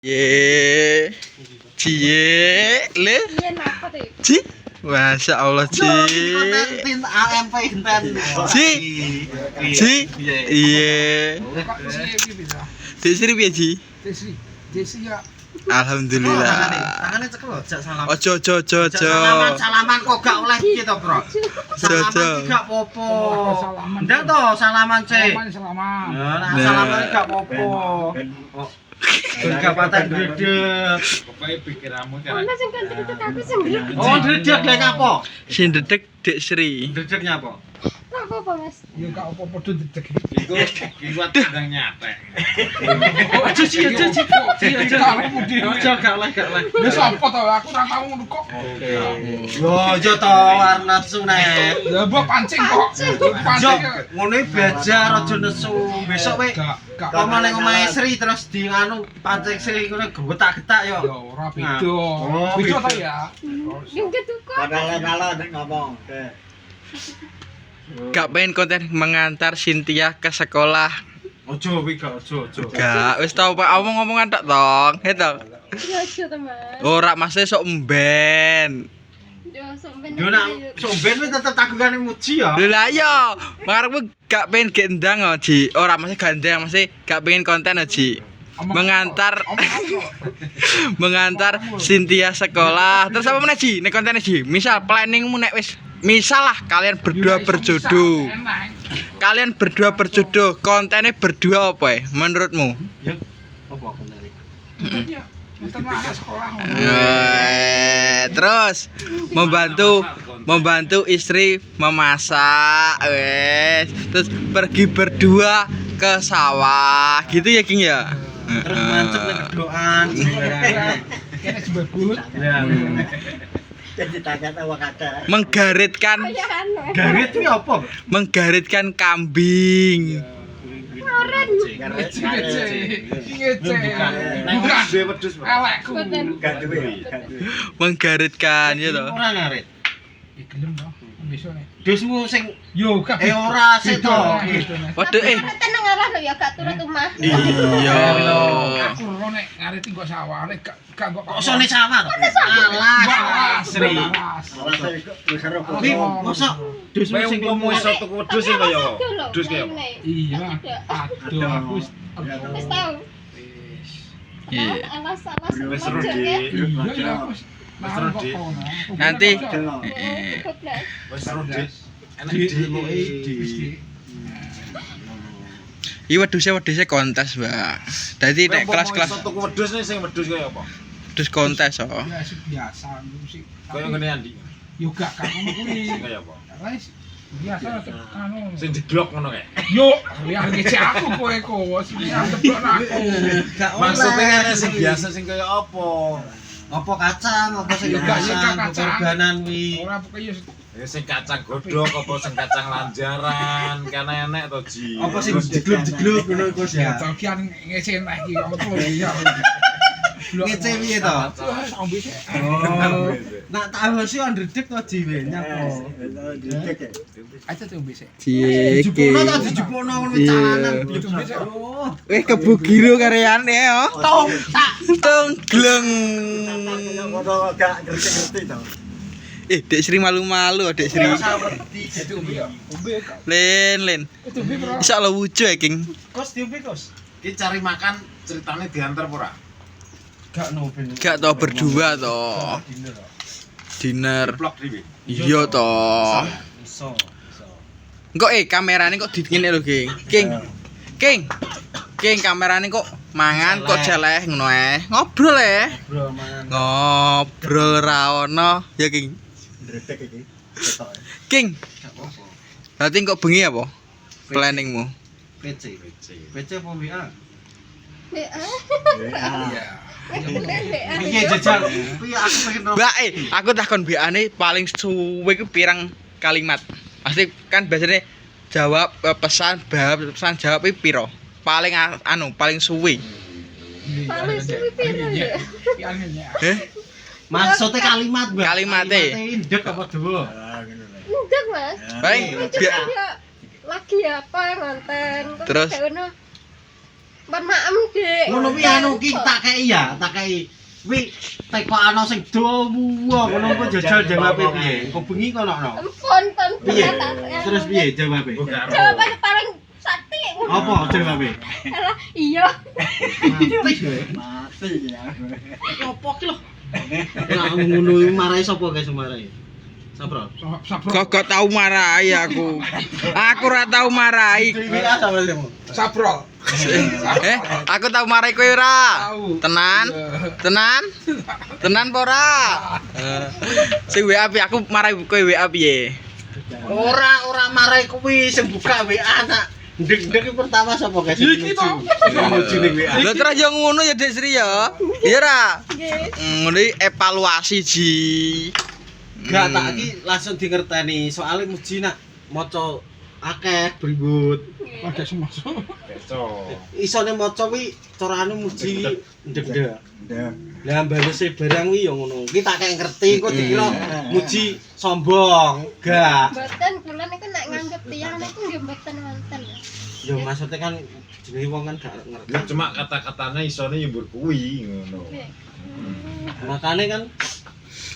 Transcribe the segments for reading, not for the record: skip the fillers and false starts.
Ye, cie, le, ci, masya Allah ci, ci, iye, Desri piye ci? Desi ya. Alhamdulillah. Tangane cekel jak salam. Ojo. Salaman kok gak oleh iki to, Bro. Salaman gak popo. Ndak to salaman sih. Salaman. Nah, salaman gak popo. Gak patah gredeg. Pokoke pikiranmu kan. Ono sing gandrek aku sing gandrek. Oh, gredeg lek apa? Sing dedek Dek Sri. Gredeg nyapa? Lah apa, Mas? Ya gak apa-apa duduk dek. Iku kuat ndang nyatek. Aja sih, aja. Aja gak oleh. Ya sapa to aku ora tau ngono kok. Yo, aja to warna nesu nek. Ya mbok pancing kok. Yo, Pancing. ngono belajar aja nesu. Besok kowe Gak kok malah omahe Sri terus di anu pancing Sri ngono getak-getak yo. ya ora beda. Oh, Beda beda. to ya. Yang ketuku. ngomong. Gak pengen konten mengantar Cynthia ke sekolah. Ojo kuwi gak ojo. Gak, wis tau Pak omong-omongan tok tong. Heto. Ya aja to, Mas. Ora masih sok mben. Yo sampean. Yo nak somben wis tetep tagungane muji ya. Lho lah iya, makarepku gak pengen gendang oh, Ji. Ora masih gandeng, masih gak pengen konten oh, Ji. Mengantar mengantar Cynthia sekolah. Terus apa meneh Ji? Nek kontene Ji. Misal planningmu nek wis misal lah kalian berdua berjodoh. Kalian berdua berjodoh, kontennya berdua apa ya menurutmu? Ya apa bener iki? Iya. Mesti anak sekolah. Terus membantu istri memasak, terus pergi berdua ke sawah, gitu ya King ya? Terus mancep nek gedokan. Kene jebebut. Ya. Menggaritkan Ya anu. Garit kuwi apa? menggaritkan kambing. Oren. Ngece. Bukan duwe wedhus, Bro. Elekku. Boten. Menggaritkan ya toh. Ora ngarit. Ya gelem to. Besok nih. Dusmu sing Yo gak. ora sik to. Waduh Tenang arah lho ya gak turut omah. Iya. Aku ora nek ngarep kok sawah nek gak kok. Kok sone sama to? Alas, Sri. Kuwi mosok dusmu Kowe sing umpama iso tuku wedhus sing kaya wedhus kaya apa? Iya. Aduh aku Wis tau. Iya. Alas-alas. Wis seru, Dik. Iya aku. Nanti Wis seru, Dik. Enak Di Dik. Iya wedhusnya kontes, Mbak. Dadi nek kelas-kelas iso tuku wedhus nih sing wedhus kaya apa? wedhus kontes oh. Ya biasa musik. Kaya ngene Andi. Yo gak ngono kuwi. Sing kaya apa? Wis biasa anu. Sing jeglok ngono kae. Yo, ya ngece aku kowe kok sing teblok aku. Maksudnya kan sing biasa sing kaya apa? Apa kacang, apa sing Ya gak sih kacang, kacang. korbanan wi. Ora pokoke yo Ya sing kacang godhog apa sing kacang lanjaran, kan enek to, Ji. Apa sing jegluk-jegluk ngono iku ya ya. bagian ngece nek iki apa ya. Ngece piye to? Ombe sik. Oh. Nak tak hosi underdek to jiwe nyapo. Aja tuh ombe sik. Jupukno to dijupukno ngono calanan. Oh, Kebugiro karyane oh. Tung gleng. Dek Sri malu-malu, Dek Sri. itu ombe ya. Ombe kok. Len. Itu ombe bro. Insyaallah wujud ya, King. Kos diombe kos. Ki cari makan ceritane diantar apa ora? Gak no ben. Gak tau berdua toh. Dinner. Vlog dhewe. Iya toh. Iso. Kok kamerane kok dingin lho, King. King kamerane kok mangan kok jeleh ngono Ngobrol Bro mangan. Ngobrol ra ono ya, King. Ndredeg iki. King. Berarti kok bengi apa? Planningmu? PC. PC apa WA? BA. Iya. Piye jajal? Piye aku pengen Mbak, aku takon BA-ne paling suwe ku pirang kalimat. Pasti kan biasanya jawab pesan jawab iki piro? Paling paling suwe. Paling suwi piro ya? Maksudnya kalimat, Mbak. Kalimate. Indek apa dawa? Ndek, Mas. Paling Itu kan ya lagi apa ngonten Terus? kayak ngono. Ban maem, Dik. Ngono kuwi anu ki tak kei ya, tak kei. Kuwi teko ana sing dawa ngono kok jajal jawabe piye? Engko bengi kono no. Empon ton Piye? Terus piye jawabe? Jawaban paling sakti. Apa jawabe? Alah, iya. Mati ya. Apa ki lho? Nah, ngono iki marahi sapa guys marahi? Sapro. Kok tau marahi aku. Aku ora tau marahi. Iki asa berarti. Saprol. Aku tau marahi kowe ora? Tahu. Tenan? Tenan? Tenan apa ora? Sing WA piye aku marahi kowe WA piye? Ora marahi kuwi sing buka WA anak. Ndek-ndek pertama sapa guys? Iki to. Muji ning WA. Lho terus yo ngono ya Dek Sri ya. Iya ra? Nggih. Ngono iki evaluasi ji. Gak tak iki langsung dingerteni soalnya muji nak maca akeh bribut. Pakai semua. Beco. Isone maca kuwi carane muji ndek-ndek. Lah balese barang kuwi ya ngono. Ki tak kek ngerti kok dikira muji sombong. Gak. Mboten kula niku nek nganggep tiyang niku nggih mboten wonten. Ya maksudnya kan jenenge wong kan gak ngerti. Ya cuma kata-katanya isone nyebur kuwi ngono. Nggih. Makane kan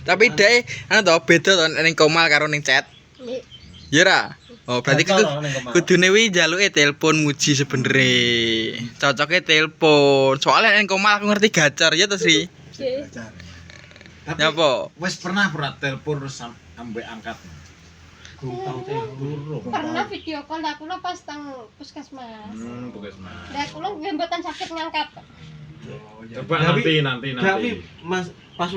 Tapi dek anu to beda to ning komal karo ning chat. Nggih. Ya ra? Oh, berarti Cocok loh ning komal. kudune wi njaluke telepon muji sebenere. Cocoke telepon. Soalnya ning komal aku ngerti gacor ya to Sri. Nggih. Tapi Nyapa? wis pernah telepon ambek angkat. Pernah video call lah kula pas tang puskesmas. Puskesmas. Lah kula nggih mboten sakit ngangkat. Coba Tapi- nanti. Tapi Mas pas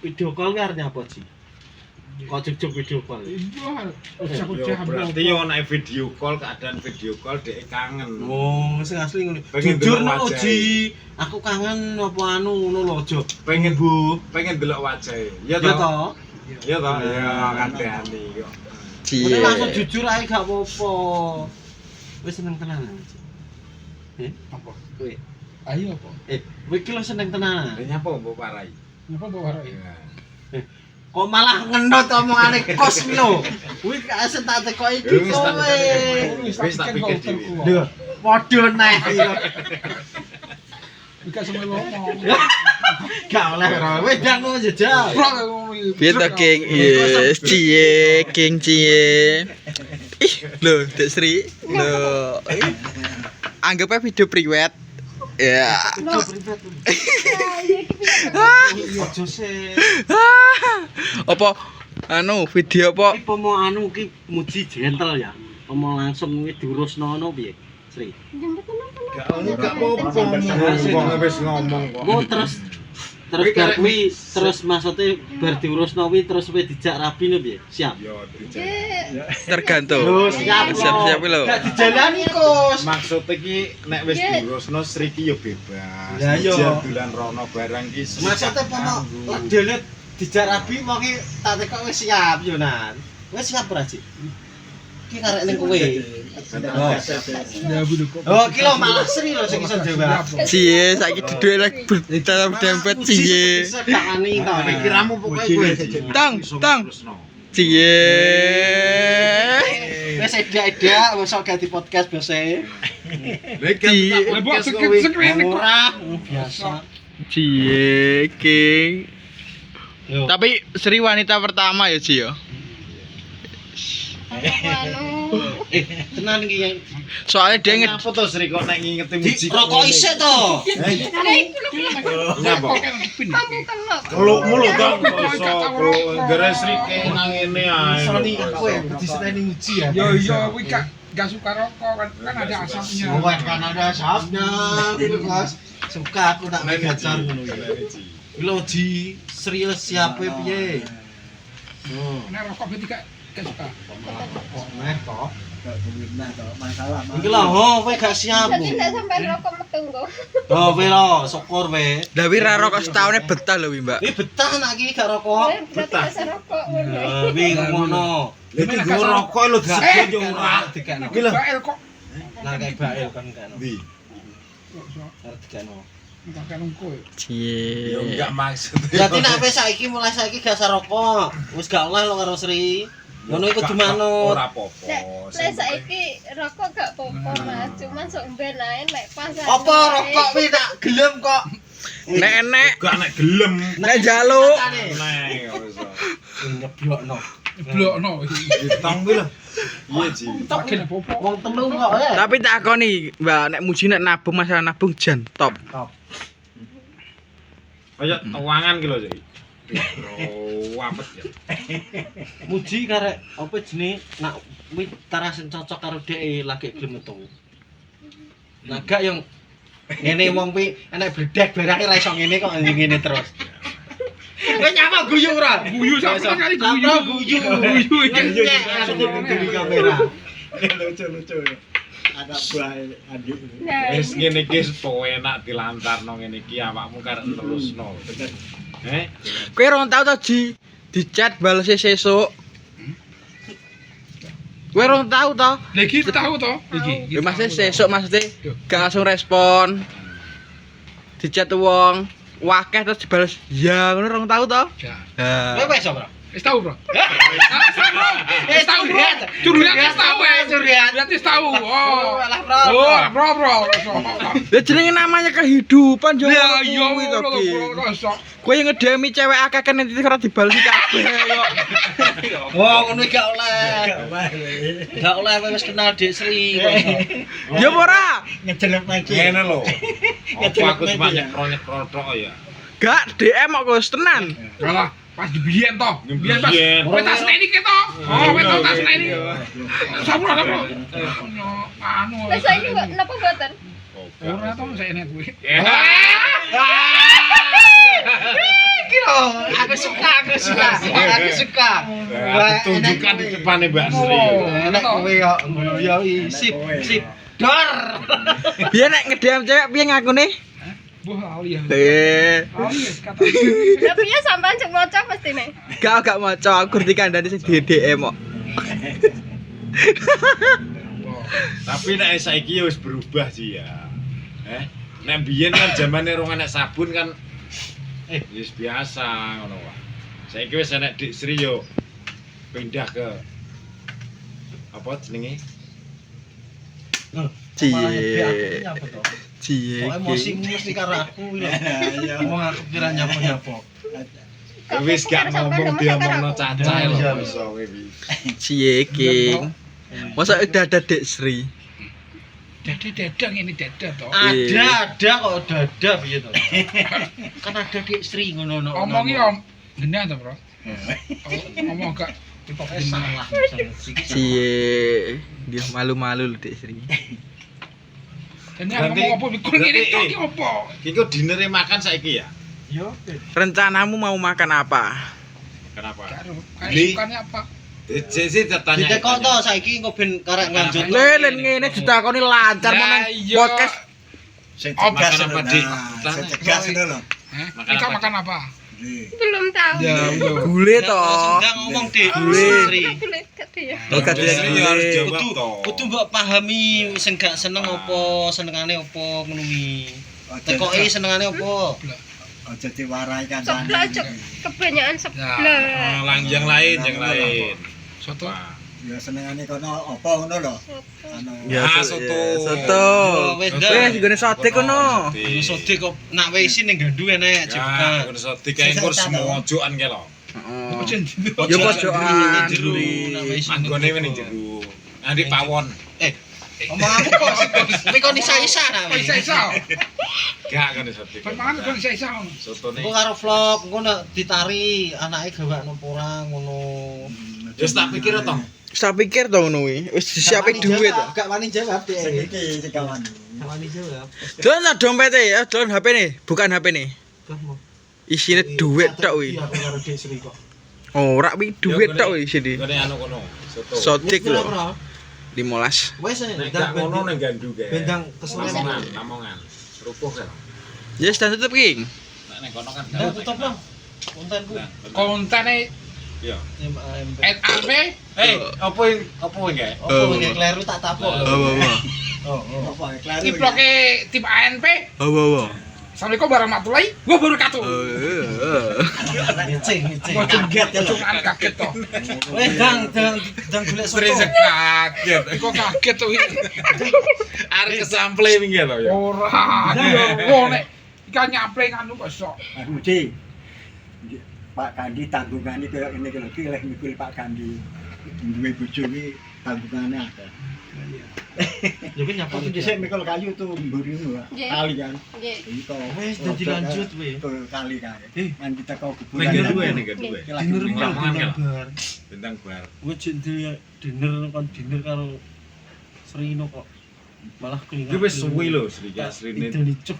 video call ki artinya apa sih? Kok jujur video call. Iya. Yo, Ucap-ucap. berarti yo nek video call keadaan video call dhek kangen. Oh, sing asli ngono. Pengen Jujur delok no wajah. Ji, aku kangen apa anu ngono lho aja. Pengen Bu. pengen delok wajahe. Ya Ya toh? toh. Ya toh? Ya ngandani kok. Udah Cie. langsung jujur aja gak apa-apa. Wis seneng tenan. Apa? Kowe. Ayo apa? Kowe iki lho seneng tenan. Lah nyapa mbok parai? Apa bawa rai? Kok malah ngendot omongane kos iki lho. Kuwi gak tak teko iki Wis tak- kowe. Wis tak pikir dhewe. Lho, padha neh. Ika semua ngomong. Gak oleh ora. Wis dak ngono jejal. Piye to King? Yes, cie, King cie. Ih, lho Dek Sri. Lho. Anggap aja video priwet. Ya. Video privat. Lah iya iki. Ojo sih. Apa anu video apa? Iki pomo anu ki muji gentle ya. Pomo langsung kuwi diurusno ngono piye? Sri. Jemput napa? Gak ono gak apa-apa wong wis ngomong kok. Oh terus bar kuwi terus maksudnya bar diurusno kuwi terus kowe dijak rabi lho piye? Siap. Yo dijak. Nggih. Tergantung. Lho, siap Siap lho. Gak dijalani Kus. Maksud iki nek wis Iya. diurusno Sri ki yo bebas. Lah, iya. Jan dolan rono barang ki. Maksudnya pomo delet dijak rabi mau ki tak tekok wis siap yo nan. Wis siap ora Ci? Ki karek ning kowe. Ya budu kok. Oh, ki lho malah Sri lho sing iso jawab. Cie, saiki duduk lagi dalam dempet cie. Gak ani to. Pikiranmu pokoke kowe. Tang. Cie. Wis edak-edak wis gak di podcast biasa. Lah buat sekret. Ora biasa. Cie, King. Yo. Tapi Sri wanita pertama ya, Ci ya. Anu. Tenan iki yang Soalnya dia nge Apa to Sri kok nek ngingeti di muji? rokok isik to. Nyapa? Kamu kelop. Mulu dong iso gara Sri kene nang ngene ae. Soni kowe diseteni muji ya. Yo kuwi gak suka rokok kan ada asapnya. Bukan kan ada asapnya, gitu Mas. Suka aku tak main gacor ngono iki. Lho Ji, serius siap piye? Nek rokok berarti gak suka. Meh kok. Iki lho, ho kowe gak siap. Jadi nek sampai rokok metu kok. Oh, kowe lho, syukur kowe. Dawi ra rokok setahunnya betah lho, Mbak. Iki betah nak iki gak rokok. Betah. Rokok ngono. Lah, wi ngono. Iki go rokok lho disebut yo ora. Dikano. Iki lho. Bael kok. Lah kayak bael kan kan. Ndi? Arep dikano. Enggak nunggu. Cie. Ya enggak maksud. Berarti nek kowe saiki mulai saiki gak usah rokok. Wis gak oleh lo karo Sri. Ngono iku dimanut. Ora apa-apa. Lek saiki rokok gak apa-apa Mas, cuman sok ben ae nek pas. Apa rokok kuwi tak gelem kok. Nek Gak nek gelem. nek njaluk. Nek wis. Ngeblokno. Blokno. Ditong kuwi lho. Iya, Ji. Tak kene apa-apa. Wong telu kok Tapi tak akoni, Mbak, nek muji nek nabung masalah nabung jan top. Kaya uangan ki lho, Ji. Oh, apet ya. Muji karek apa jenenge nak kuwi tarasen cocok karo dhek lagi gelem metu. Nah gak yang ngene wong kuwi enek bledek barake ra iso ngene kok ngene terus. Kowe nyapa guyu ora? Guyu sampean kali guyu. Guyu. Guyu. Di kamera. Lucu-lucu. Anak buah adik. Wis ngene iki enak dilantarno ngene iki awakmu karep terusno. Kowe rong tau to, Ji? Di-chat bales sesuk. Kowe rong tau to? Lagi tahu to? Iki. Ya maksudnya sesuk maksudnya gak langsung respon. Di-chat wong, wakeh terus dibales ya ngono rong tau to? Ya. Kowe wis ora? Wis tahu, Bro. Wis tahu, Bro. Curian wis tahu. Curian. Berarti tahu. Oh. Alah, Bro. Oh, bro. Lah jenenge namanya kehidupan yo. Ya, iya, kuwi to, Ki. bro. Kowe yang ngedemi cewek akeh kan nanti ora dibalesi kabeh kok. Oh, ngono iki gak oleh. Gak oleh kowe wis kenal Dik Sri. Ya apa ora? Ngejelek lagi. Ngene lho. Apa aku cuma nyekrol-nyekrol tok ya. Gak DM kok Gus tenan. Kalah pas di biyen to. Biyen pas. Biyen. Kowe tas ini ki to. Oh, kowe to tas ini. Sabro. Anu. Lek saiki napa mboten? Ora to saya nek kuwi. Iki lho, aku suka. Aku tunjukkan di depannya Mbak Sri. Enak kowe kok ngono ya sip. Dor. Biar nek ngedem cewek piye ngakune? Buh ali ya. Ali kata. Lah piye sampean cek maca mestine? gak maca aku ngerti kandhane sing di DM kok. Tapi nek saiki ya wis berubah sih ya. Nek biyen kan zamane rong enek sabun kan wis biasa ngono wae. Saiki wis enek Dik Sri yo pindah ke apa jenenge? Cie. Kok emosimu mesti karo aku lho. Ngomong aku kira nyapa-nyapa. Wis gak ngomong diomongno cacah lho iso kowe iki. Cie King. Masa udah ada Dek Sri? Dada ngene dada to. Ada kok dada piye to? Kan ada Dik Sri ngono. Omongi om genah to, Bro. Ngomong gak dipok salah. Cie. Dia malu-malu lho Dek Sri. Dan ngomong apa mikul ngene to ki opo? Iki kok dinere makan saiki ya? Yo. Rencanamu mau makan apa? Kenapa? Karo Beli. sukane apa? Sisi tertanya. Ditekok to saiki engko ben karek nganjut. Lelen ngene ditakoni lancar Lah, menang iya. podcast. Sing Oh, tegas makan apa, lho, Dik? nah, sing tegas lho. Hah? Makan Ika apa? makan apa? Belum tahu. Ya, Gule to. Enggak ngomong Dik Gule. Sri. Kulit dia. Oh, gak Dik Sri ya harus gule. jawab to. Kudu mbok pahami sing gak seneng apa, senengane apa ngono kuwi. Tekoki senengane apa? Aja diwarai Sebelah kancane. cok kebanyakan Ya. sebelah. Yang lain, yang lain. Soto. Wah. Ya senengane kono apa ngono lho. Anu. Ya Ah, soto. soto. Soto. Wis Wis gone sote kono. Ngono sode kok nak wae isin ning gandu enek Ya, jebukan. ngono sotik kae engko semojokan ke lho. Apa jenenge? Yo pojokan Jero, juri. nak wae isin. Manggone ning jero. Nanti pawon. Omong aku kok tapi kok isa-isa nak Kok wae. isa-isa? Gak kan sotik. Permangan kok isa-isa. Sotone. Engko karo vlog, engko nek ditari anake gawakno apa ora ngono. Wis tak pikir to. Saya pikir to ngono kuwi. Wis disiapin duit to. Gak wani jawab Dik. Sing iki sing kawan. Gak wani jawab. Dolan tak dompete ya, dolan HP nih, bukan HP nih. Gak mau. Isine duit tok kuwi. Iya, aku karo Dik Sri kok. Ora kuwi duit tok kuwi isine. Ngene anu kono. Soto. Sotik lho. Berapa? 15. Wes Nek gak ngono ning gandu kae. bendang kesuwen. Lamongan. Rupuh kan. Ya wis tutup King. Nek ning kono kan. Udah tutup lah. Kontenku. Kontene Iya. MAMP. NAP Apa yang gae? Opo iki kleru tak tapuk lho. Apa. Oh, apa klaro. ngiploke tim ANP. Apa. Assalamualaikum warahmatullahi wabarakatuh. Ngecing. Mau kaget ya, cuman kaget toh. Weh, dang golek soto. Terus kaget. Kok kaget tuh ini? Arek kesample pinggir to ya. Ora, yo nek ikan nyample nganu kok sok. Aku Ji. Pak Kandi tanggungane koyo ngene iki lho, pilih mikul Pak Kandi. Duwe bojo iki tanggungane akeh. Lho kan nyapa Aku dhisik mikul kayu tuh mburi ngono, Nggih. kali kan. Nggih. Itu Wes dadi lanjut weh. kali kae. Nganti teko Ning kuburan. kedua ning kedua. Dinner Ning karo lamongan ya. bar. Bintang bar. Gue dinner karo Srino kok. Malah kelingan. Iki wis suwi lho Sri Asrine. Itu licuk.